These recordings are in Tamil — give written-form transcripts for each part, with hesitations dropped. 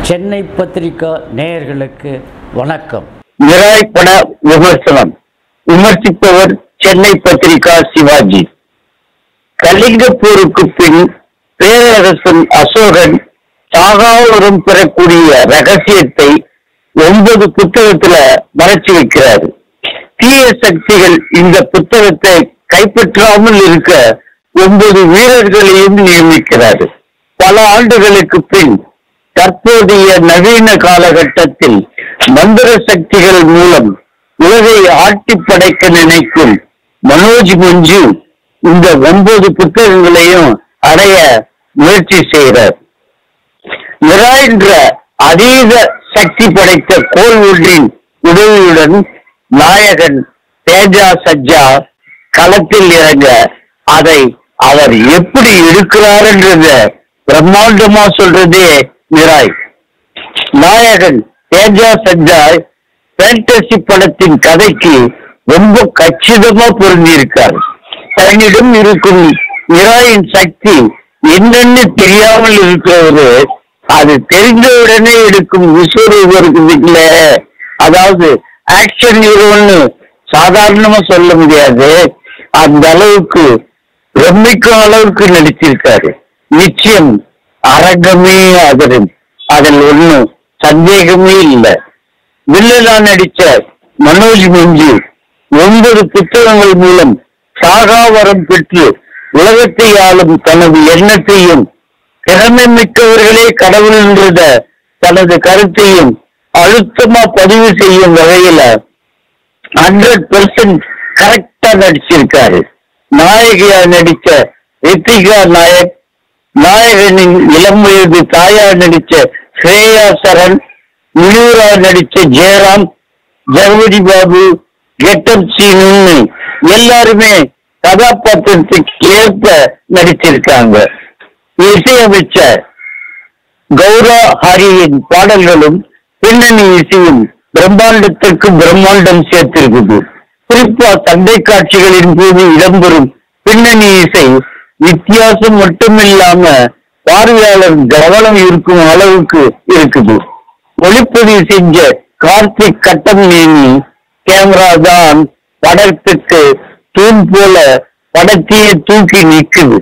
சென்னை பத்திரிகா நேயர்களுக்கு வணக்கம். மிராய் பட விமர்சனம். விமர்சிப்பவர் சென்னை பத்திரிகா சிவாஜி. கலிங்கப்பூருக்கு பின் பேரரசன் அசோகன் சாகாவரம் பெறக்கூடிய ரகசியத்தை 9 புத்தகத்துல மறைச்சு வைக்கிறாரு. தீய சக்திகள் இந்த புத்தகத்தை கைப்பற்றாமல் இருக்க 9 வீரர்களையும் நியமிக்கிறாரு. பல ஆண்டுகளுக்கு பின் தற்போதைய நவீன காலகட்டத்தில் மந்திர சக்திகள் மூலம் உலகை ஆட்டி படைக்க நினைக்கும் மனோஜ் மஞ்சு இந்த 9 புத்தகங்களையும் அடைய முயற்சி செய்கிறார். மிராய் என்ற அதீத சக்தி படைத்த கோள் ஒன்றின் உதவியுடன் நாயகன் தேஜா சஜ்ஜா களத்தில் இறங்க அதை அவர் எப்படி இருக்கிறார் என்றத பிரம்மாண்டமா சொல்றதே மிராய். நாயகன் தேஜா சஜ்ஜா பேண்டசி படத்தின் கதைக்கு ரொம்ப கச்சிதமா பொருந்தியிருக்கார். தன்னிடம் இருக்கும் மிராயின் சக்தி என்னன்னு தெரியாமல் இருக்கிறவரு அது தெரிந்தவுடனே எடுக்கும் விஸ்வரூபருக்கு அதாவது ஆக்ஷன் ஹீரோன்னு சாதாரணமா சொல்ல முடியாது. அந்த அளவுக்கு பிரமிக்கும் அளவுக்கு நடிச்சிருக்காரு. நிச்சயம் அரங்கமே அதிரும், அதில் ஒன்னும் சந்தேகமே இல்லை. வில்லனா நடிச்ச மனோஜ் மஞ்சு 9 புத்தகங்கள் மூலம் சாகாவரம் பெற்று உலகத்தை ஆளும் தனது எண்ணத்தையும் திறமை மிக்கவர்களே கடவுள் என்றத தனது கருத்தையும் அழுத்தமா பதிவு செய்யும் வகையில 100% கரெக்டா நடிச்சிருக்காரு. நாயகியா நடிச்ச ரித்திகா நாயக், நாயகனின் இளம் வயது தாயா நடிச்ச ஸ்ரேயா சரண், முனிவரா நடிச்ச ஜெயராம், ஜெகவதி பாபு, கெட்டப் சீனு எல்லாருமே கதாபாத்திரத்துக்கு ஏற்ப நடிச்சிருக்காங்க. இசையமைச்சர் கௌரா ஹரியின் பாடல்களும் பின்னணி இசையும் பிரம்மாண்டத்திற்கு பிரம்மாண்டம் சேர்த்திருக்குது. குறிப்பா சண்டை காட்சிகளின் போது இடம்பெறும் பின்னணி இசை வித்தியாசம் மட்டுமில்லாம பார்வையாளர் கவனம் இருக்கும் அளவுக்கு இருக்குது. ஒளிப்பதிவு செஞ்ச கார்த்திக் கட்டமேனி கேமரா தான் படத்துக்கு தூண் போல படத்தையே தூக்கி நிற்குது.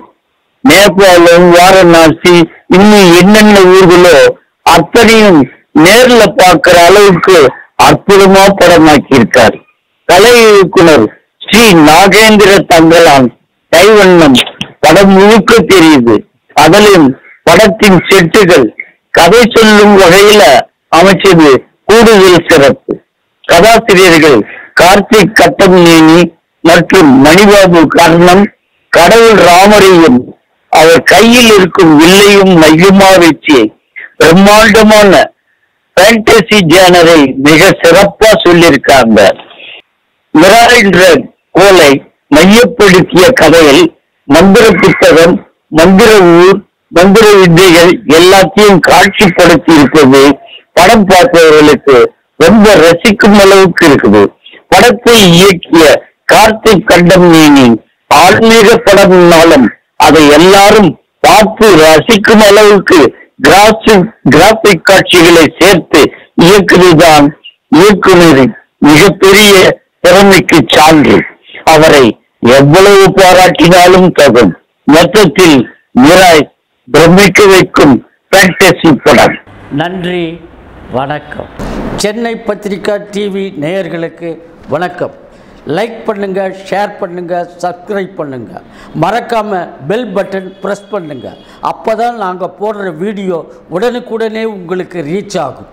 நேபாளம், வாரணாசி, இன்னும் என்னென்ன ஊர்களோ அத்தனையும் நேர்ல பார்க்கிற அளவுக்கு அற்புதமா படமாக்கியிருக்கார். கலை இயக்குனர் ஸ்ரீ நாகேந்திர தங்கலான் கைவண்ணம் படம் முழுக்க தெரியுது. அதிலும் படத்தின் செட்டுகள் கதை சொல்லும் வகையில அமைச்சது கூடுதல் சிறப்பு. கதாசிரியர்கள் கார்த்திக் கட்டமேனி மற்றும் மணிபாபு காரணம் கடவுள் ராமரையும் அவர் கையில் இருக்கும் வில்லையும் மையமா வச்சு பிரம்மாண்டமான பேண்டசி ஜேனரை மிக சிறப்பா சொல்லியிருக்காங்க. மிராய் என்ற கோலை மையப்படுத்திய கதையில் மந்திர புத்தகம், மந்திர ஊர், மந்திர வித்தைகள் எல்லாத்தையும் காட்சிப்படுத்தி இருப்பது படம் பார்ப்பவர்களுக்கு ரொம்ப ரசிக்கும் அளவுக்கு இருக்குது. படத்தை இயக்கிய கார்த்திக் கட்டமேனி ஆன்மீக படம்னாலும் அதை எல்லாரும் பார்த்து ரசிக்கும் அளவுக்கு கிராபிக் காட்சிகளை சேர்த்து இயக்குவதுதான் இயக்குனரின் மிகப்பெரிய திறமைக்கு சான்று. அவரை எவ்வளவு பாராட்டினாலும் தகும். மொத்தத்தில் மிராய் பிரமிக்க வைக்கும் பேண்டசி படம். நன்றி, வணக்கம். சென்னை பத்திரிகா டிவி நேயர்களுக்கு வணக்கம். லைக் பண்ணுங்க, ஷேர் பண்ணுங்க, சப்ஸ்கிரைப் பண்ணுங்க. மறக்காம பெல் பட்டன் ப்ரெஸ் பண்ணுங்க. அப்பதான் நாங்கள் போடுற வீடியோ உடனுக்குடனே உங்களுக்கு ரீச் ஆகும்.